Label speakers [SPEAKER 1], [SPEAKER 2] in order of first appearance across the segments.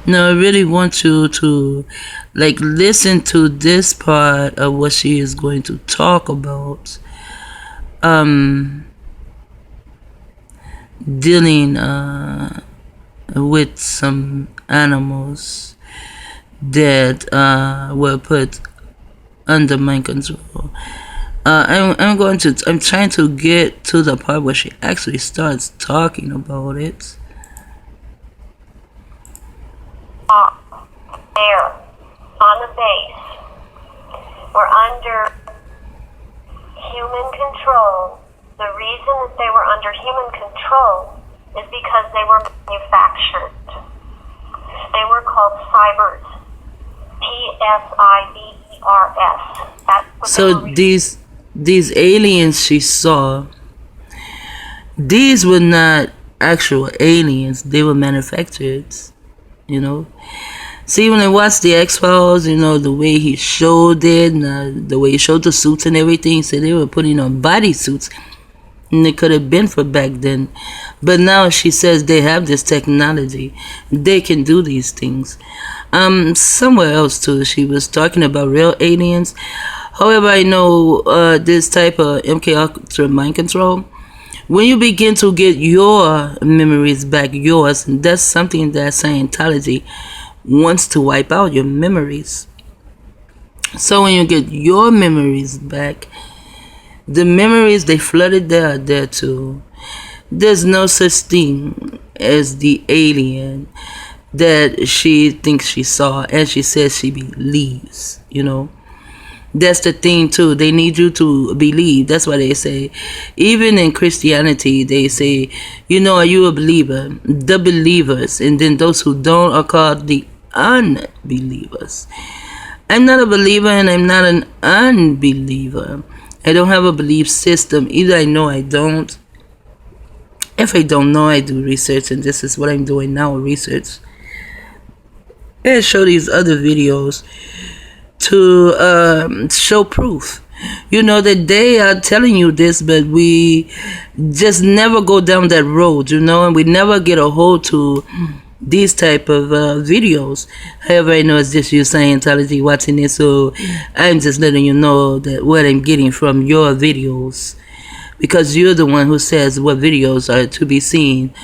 [SPEAKER 1] No, I really want you to like listen to this part of what she is going to talk about. Um, Dealing with some animals that were put under mind control. I'm trying to get to the part where she actually starts talking about it.
[SPEAKER 2] There, on the base, were under human control. The reason that they were under human control is because they were manufactured. They were called cybers. P-S-I-B-E-R-S.
[SPEAKER 1] So these aliens she saw, these were not actual aliens. They were manufactured, you know. See, when I watched the X-Files, you know, the way he showed it, and, the way he showed the suits and everything, so they were putting on bodysuits. And it could have been for back then. But now she says they have this technology. They can do these things. Somewhere else too, she was talking about real aliens. However, I know this type of MK Ultra mind control, when you begin to get your memories back, yours, and that's something that Scientology wants to wipe out, your memories. So when you get your memories back, the memories they flooded there too. There's no such thing as the alien that she thinks she saw and she says she believes, you know. That's the thing too. They need you to believe. That's why they say, even in Christianity, they say, you know, are you a believer? The believers, and then those who don't are called the unbelievers. I'm not a believer and I'm not an unbeliever. I don't have a belief system. Either I know I don't. If I don't know, I do research, and this is what I'm doing now, research. And show these other videos to show proof. You know that they are telling you this, but we just never go down that road, you know, and we never get a hold to these type of videos. However, I know it's just you Scientology watching it, so I'm just letting you know that what I'm getting from your videos, because you're the one who says what videos are to be seen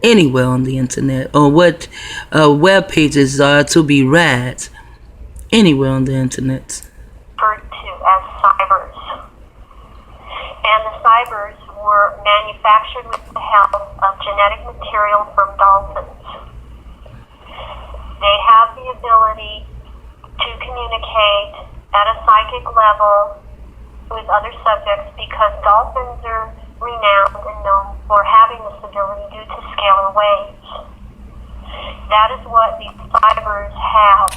[SPEAKER 1] anywhere on the internet, or what web pages are to be read anywhere on the internet.
[SPEAKER 2] Referred to as cybers. And the cybers were manufactured with the help of genetic material from dolphins. They have the ability to communicate at a psychic level with other subjects because dolphins are renowned and known for having this ability due to scalar waves. That is what these cybers have.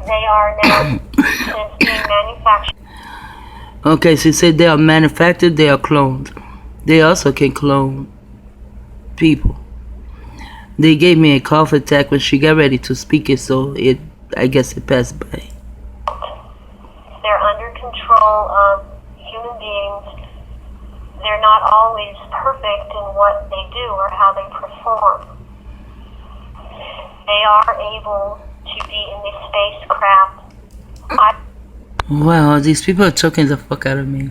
[SPEAKER 2] They are now since being manufactured.
[SPEAKER 1] Okay, she said they are manufactured, they are cloned. They also can clone people. They gave me a cough attack when she got ready to speak it, so I guess it passed by.
[SPEAKER 2] They're under control of human beings. They're not always perfect in what they do or how they perform. They are able to be in the spacecraft.
[SPEAKER 1] Wow, these people are choking the fuck out of me.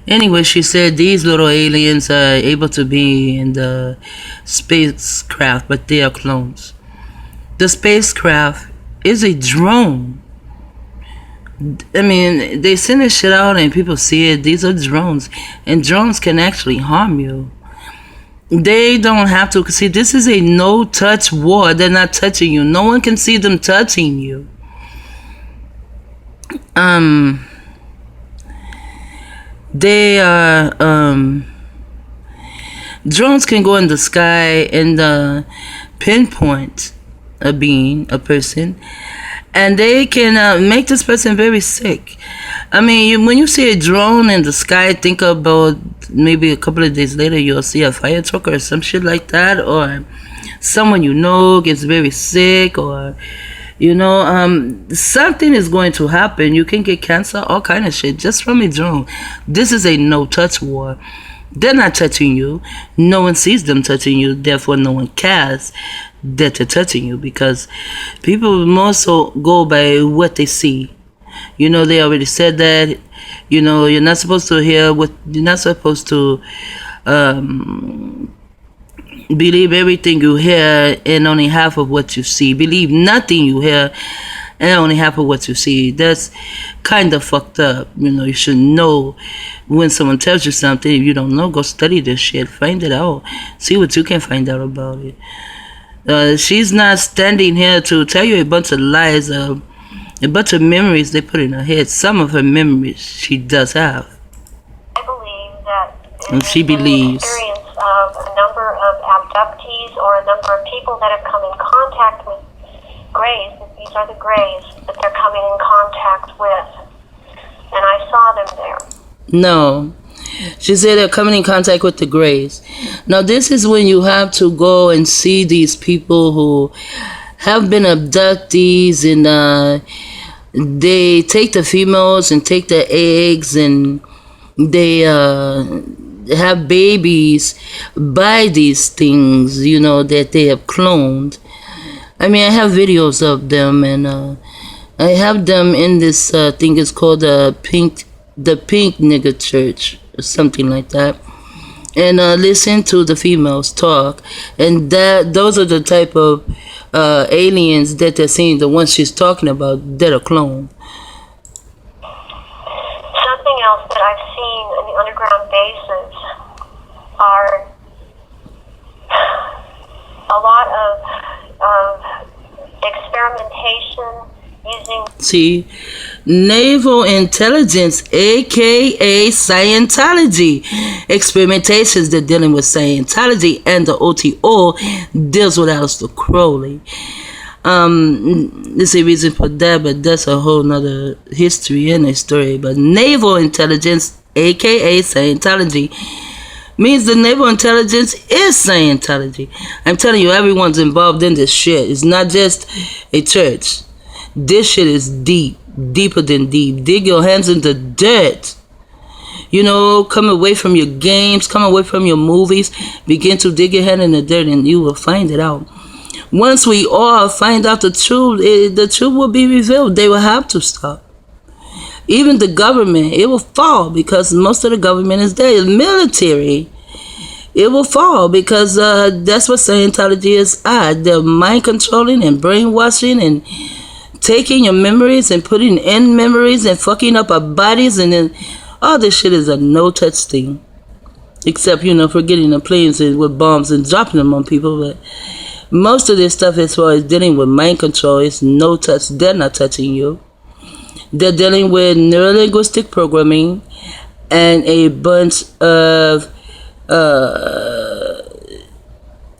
[SPEAKER 1] Anyway, she said these little aliens are able to be in the spacecraft, but they are clones. The spacecraft is a drone. I mean, they send this shit out and people see it. These are drones, and drones can actually harm you. They don't have to. See, this is a no-touch war. They're not touching you. No one can see them touching you. They are, drones can go in the sky and pinpoint a being, a person, and they can make this person very sick. I mean, when you see a drone in the sky, think about maybe a couple of days later you'll see a fire truck or some shit like that, or someone you know gets very sick, or you know, something is going to happen. You can get cancer, all kind of shit, just from a drone. This is a no-touch war. They're not touching you. No one sees them touching you. Therefore, no one cares that they're touching you, because people more so go by what they see. You know, they already said that. You know, you're not supposed to hear what you're not supposed to believe everything you hear and only half of what you see. Believe nothing you hear and only half of what you see. That's kind of fucked up. You know, you should know when someone tells you something. If you don't know, go study this shit. Find it out. See what you can find out about it. She's not standing here to tell you a bunch of lies, a bunch of memories they put in her head. Some of her memories she does have.
[SPEAKER 2] I believe that
[SPEAKER 1] And she believes.
[SPEAKER 2] The experience of a number of abductees or a number of people that have come in contact with grays, that these are the grays that they're coming in contact with. And I saw them there.
[SPEAKER 1] No. She said they're coming in contact with the grays. Now, this is when you have to go and see these people who have been abductees, and they take the females and take the eggs, and they have babies by these things, you know, that they have cloned. I mean, I have videos of them, and I have them in this thing. It's called the Pink Nigger Church, or something like that. And listen to the females talk, and those are the type of aliens that they're seeing, the ones she's talking about, that are cloned.
[SPEAKER 2] Something else that I've seen in the underground bases are a lot of experimentation using...
[SPEAKER 1] See, naval intelligence, aka Scientology. Experimentations that dealing with Scientology, and the OTO deals with Aleister Crowley. There's a reason for that, but that's a whole nother history and a story. But naval intelligence, aka Scientology, means the naval intelligence is Scientology. I'm telling you, everyone's involved in this shit. It's not just a church. This shit is deep, deeper than deep. Dig your hands in the dirt. You know, come away from your games, come away from your movies. Begin to dig your hand in the dirt, and you will find it out. Once we all find out the truth will be revealed. They will have to stop. Even the government, it will fall, because most of the government is there. The military, it will fall, because that's what Scientology is at. They're mind controlling and brainwashing and taking your memories and putting in memories and fucking up our bodies, and then all this shit is a no-touch thing. Except, you know, for getting the planes with bombs and dropping them on people. But most of this stuff, as far as dealing with mind control, is no touch. They're not touching you. They're dealing with neurolinguistic programming and a bunch of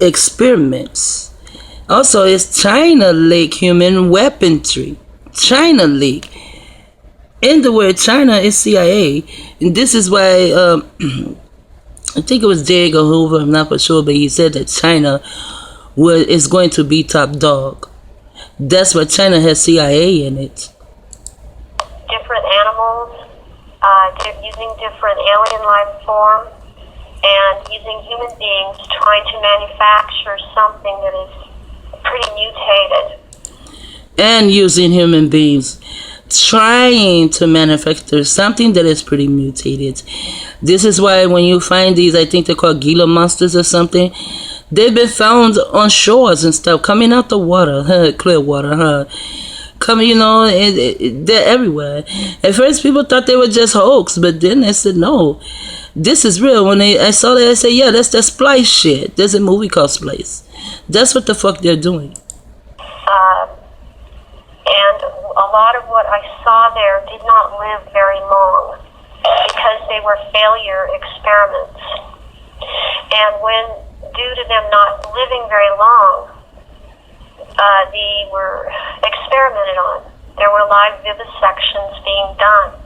[SPEAKER 1] experiments. Also, it's China Lake human weaponry. China Lake. In the word China is CIA. And this is why, I think it was J. Edgar Hoover, I'm not for sure, but he said that China is going to be top dog. That's why China has CIA in it.
[SPEAKER 2] Different animals, using different alien life forms, and using human beings trying to manufacture something that is pretty mutated.
[SPEAKER 1] And using human beings trying to manufacture something that is pretty mutated. This is why when you find these, I think they're called Gila monsters or something, they've been found on shores and stuff, coming out the water, clear water, coming, you know, they're everywhere. At first people thought they were just hoax, but then they said, no, this is real. When I saw that, I said, yeah, that's that Splice shit. There's a movie called Splice. That's what the fuck they're doing.
[SPEAKER 2] And a lot of what I saw there did not live very long because they were failure experiments. And when, due to them not living very long, they were experimented on. There were live vivisections being done.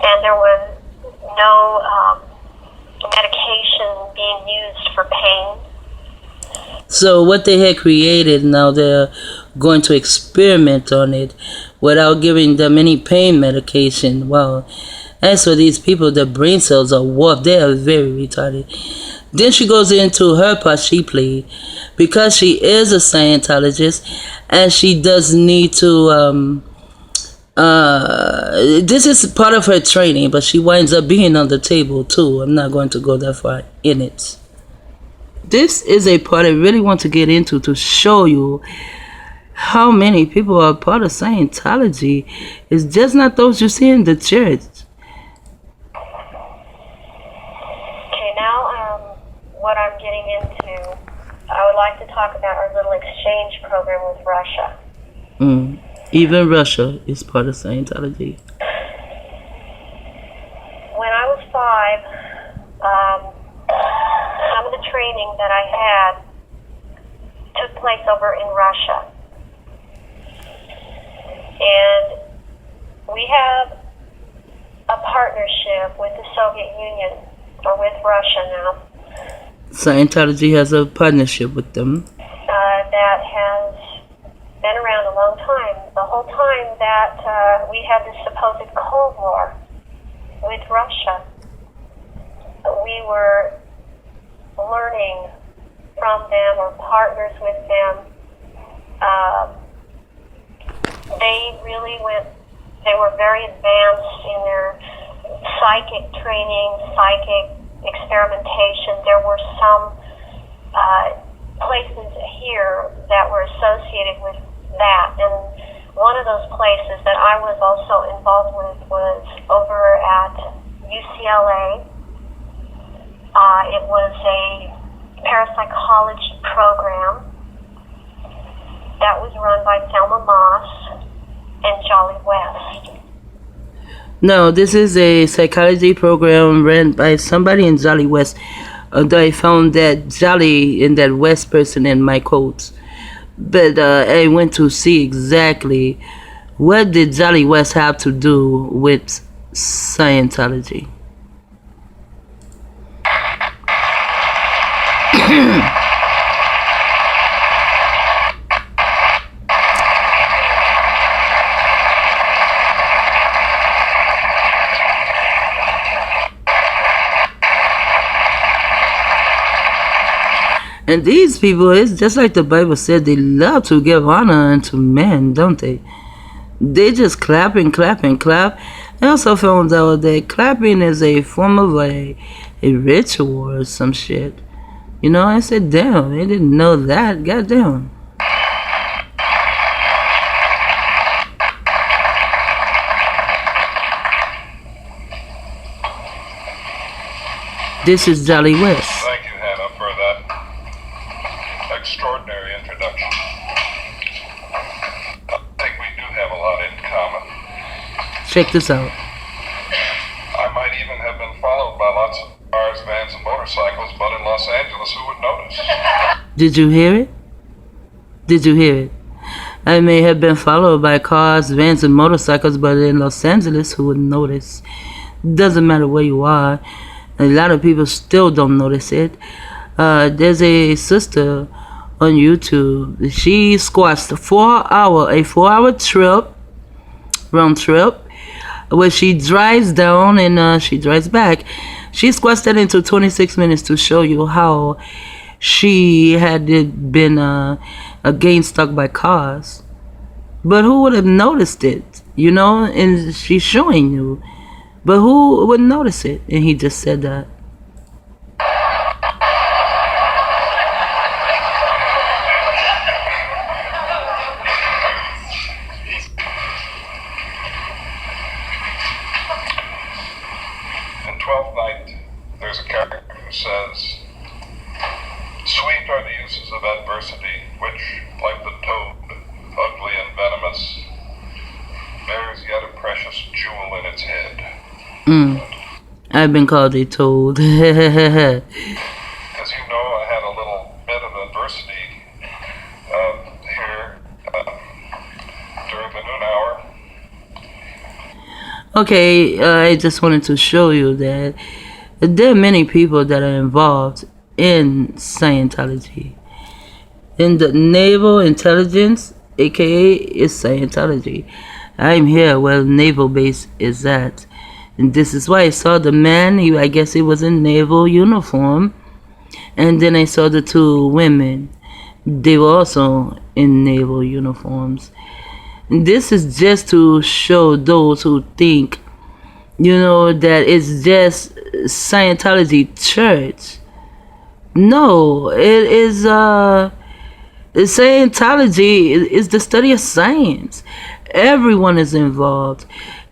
[SPEAKER 2] And there was no medication being used for pain.
[SPEAKER 1] So what they had created, now they're going to experiment on it without giving them any pain medication. Wow. As for these people, their brain cells are warped. They are very retarded. Then she goes into her part she played. Because she is a Scientologist and she does need to this is part of her training, but she winds up being on the table too. I'm not going to go that far in it. This is a part I really want to get into to show you how many people are part of Scientology. It's just not those you see in the church.
[SPEAKER 2] Okay, now what I'm getting into, I would like to talk about our little exchange program with Russia.
[SPEAKER 1] Even Russia is part of Scientology.
[SPEAKER 2] When I was 5, some of the training that I had took place over in Russia. And we have a partnership with the Soviet Union, or with Russia now.
[SPEAKER 1] Scientology has a partnership with them.
[SPEAKER 2] That has been around a long time. The whole time that we had this supposed Cold War with Russia, we were learning from them or partners with them. They were very advanced in their psychic training, psychic experimentation. There were some places here that were associated with that, and one of those places that I was also involved with was over at UCLA. It was a parapsychology program that was run by Thelma Moss and Jolly West.
[SPEAKER 1] No, this is a psychology program run by somebody in Jolly West. I found that Jolly and that West person in my quotes. But I went to see exactly what did Jolly West have to do with Scientology. And these people, it's just like the Bible said, they love to give honor unto men, don't they? They just clap and clap and clap. I also found out that clapping is a form of a ritual or some shit. You know, I said, damn, I didn't know that. Goddamn. This is Jolly West.
[SPEAKER 3] Thank you, Hannah, for that extraordinary introduction. I think we do have a lot in common.
[SPEAKER 1] Check this out.
[SPEAKER 3] I might even have been followed by lots of cars, vans, and motorcycles, but in Los Angeles, who would notice?
[SPEAKER 1] Did you hear it? Did you hear it? I may have been followed by cars, vans, and motorcycles, but in Los Angeles, who would notice? Doesn't matter where you are. A lot of people still don't notice it. There's a sister on YouTube. She squashed a 4-hour trip, round trip, where she drives down and she drives back. She squashed that into 26 minutes to show you how she had been again stuck by cars. But who would have noticed it? You know, and she's showing you. But who would notice it? And he just said that.
[SPEAKER 3] In 12th Night, there's a character who says, "Sweet are the uses of adversity, which, like the toad, ugly and venomous, bears yet a precious jewel in its head."
[SPEAKER 1] I've been called a toad.
[SPEAKER 3] As you know, I had a little bit of adversity here during the noon hour.
[SPEAKER 1] Okay, I just wanted to show you that there are many people that are involved in Scientology. In the naval intelligence, aka is Scientology. I'm here where naval base is at. And this is why I saw the man, I guess he was in naval uniform. And then I saw the two women. They were also in naval uniforms. And this is just to show those who think, that it's just Scientology church. No, it is Scientology is the study of science. Everyone is involved.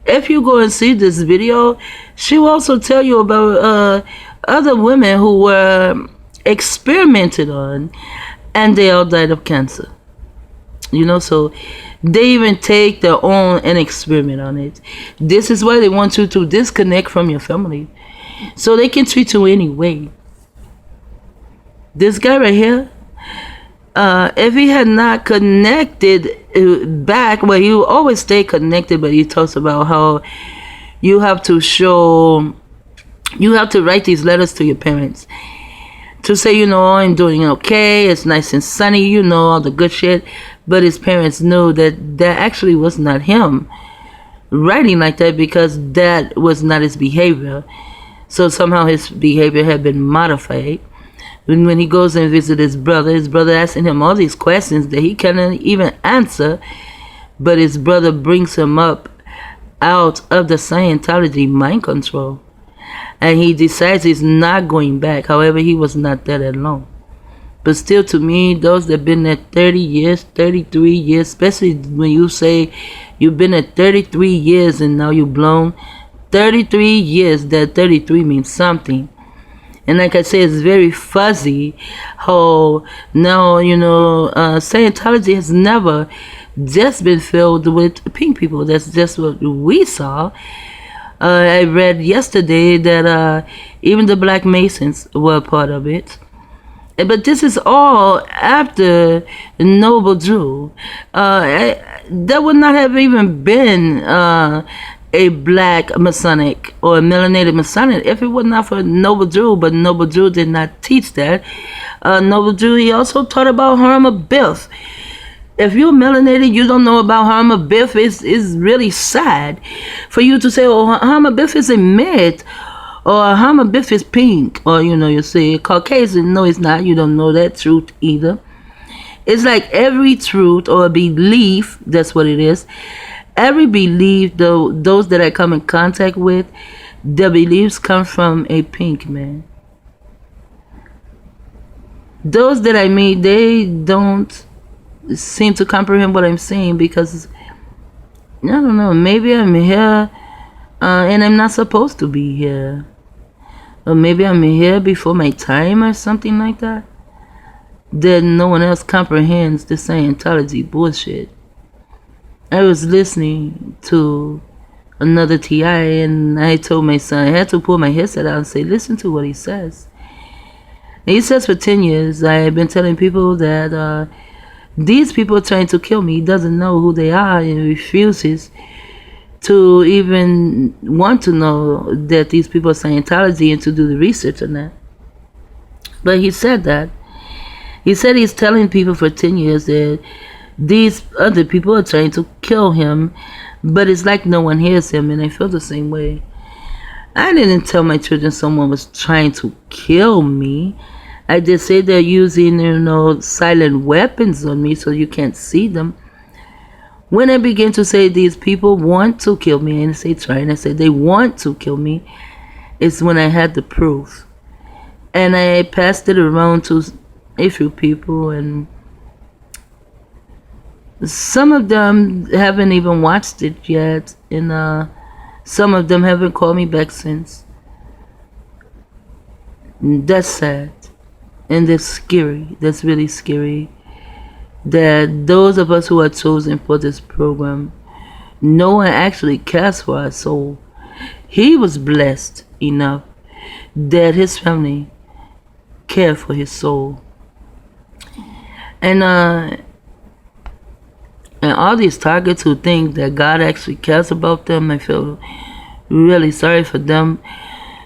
[SPEAKER 1] If you go and see this video, she will also tell you about other women who were experimented on and they all died of cancer. So they even take their own and experiment on it. This is why they want you to disconnect from your family so they can treat you anyway. This guy right here, if he had not connected back, well, he will always stay connected, but he talks about how you have to write these letters to your parents to say, I'm doing okay, it's nice and sunny, all the good shit. But his parents knew that actually was not him writing like that, because that was not his behavior. So somehow his behavior had been modified. When he goes and visits his brother asking him all these questions that he cannot even answer, but his brother brings him up out of the Scientology mind control. And he decides he's not going back. However, he was not there that long. But still, to me, those that have been there 30 years, 33 years, especially when you say you've been there 33 years and now you're blown, 33 years, that 33 means something. And like I say, it's very fuzzy how now, Scientology has never just been filled with pink people. That's just what we saw. I read yesterday that even the Black Masons were a part of it. But this is all after Noble Drew. There would not have even been a Black Masonic or a melanated Masonic if it was not for Noble Drew. But Noble Drew did not teach that. Noble Drew, he also taught about Harmer Biff. If you're melanated, you don't know about Harmer Biff. It's really sad for you to say, oh, Harmer Biff is a myth, or Harmer Biff is pink, or you say Caucasian. No, it's not. You don't know that truth either. It's like every truth or belief, that's what it is. Every belief, those that I come in contact with, the beliefs come from a pink man. Those that I meet, they don't seem to comprehend what I'm saying, because I don't know, maybe I'm here and I'm not supposed to be here, or maybe I'm here before my time or something like that. That no one else comprehends the Scientology bullshit. I was listening to another TI and I told my son, I had to pull my headset out and say, listen to what he says. And he says, for 10 years I've been telling people that these people are trying to kill me. He doesn't know who they are and refuses to even want to know that these people are Scientology and to do the research on that. But he said that. He said he's telling people for 10 years that these other people are trying to kill him, but it's like no one hears him, and I feel the same way. I didn't tell my children someone was trying to kill me. I just say they're using, silent weapons on me so you can't see them. When I begin to say these people want to kill me, and I say trying, I say they want to kill me, it's when I had the proof. And I passed it around to a few people, and some of them haven't even watched it yet, and some of them haven't called me back since. That's sad. And that's scary. That's really scary. That those of us who are chosen for this program, no one actually cares for our soul. He was blessed enough that his family cared for his soul. And all these targets who think that God actually cares about them, I feel really sorry for them,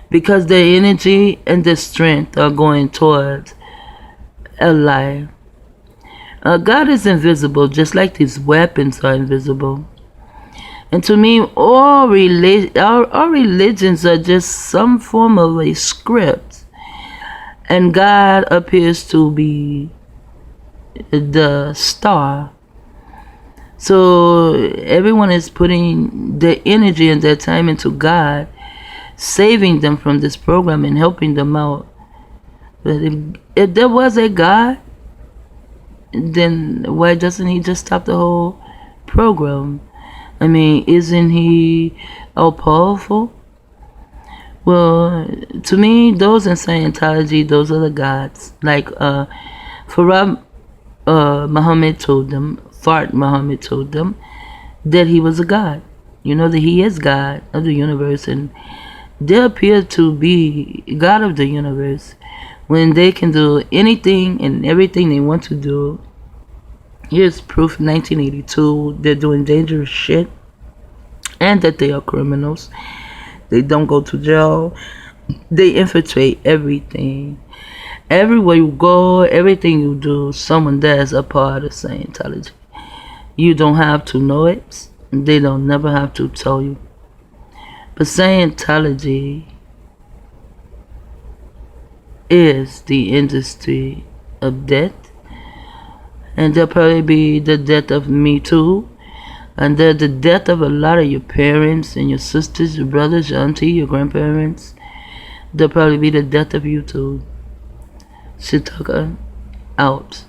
[SPEAKER 1] because their energy and their strength are going towards a lie. God is invisible, just like these weapons are invisible. And to me, all religions are just some form of a script. And God appears to be the star. So everyone is putting their energy and their time into God, saving them from this program and helping them out. But if there was a God, then why doesn't he just stop the whole program? I mean, isn't he all powerful? Well, to me, those in Scientology, those are the gods. Like Farad Muhammad told them, Fard Muhammad told them that he was a god. You know that he is God of the universe, and they appear to be God of the universe when they can do anything and everything they want to do. Here's proof: 1982, they're doing dangerous shit, and that they are criminals. They don't go to jail. They infiltrate everything. Everywhere you go, everything you do, someone that's a part of Scientology. You don't have to know it. They don't never have to tell you. But Scientology is the industry of death. And there'll probably be the death of me too. And the death of a lot of your parents and your sisters, your brothers, your auntie, your grandparents. There'll probably be the death of you too. Shitaka out.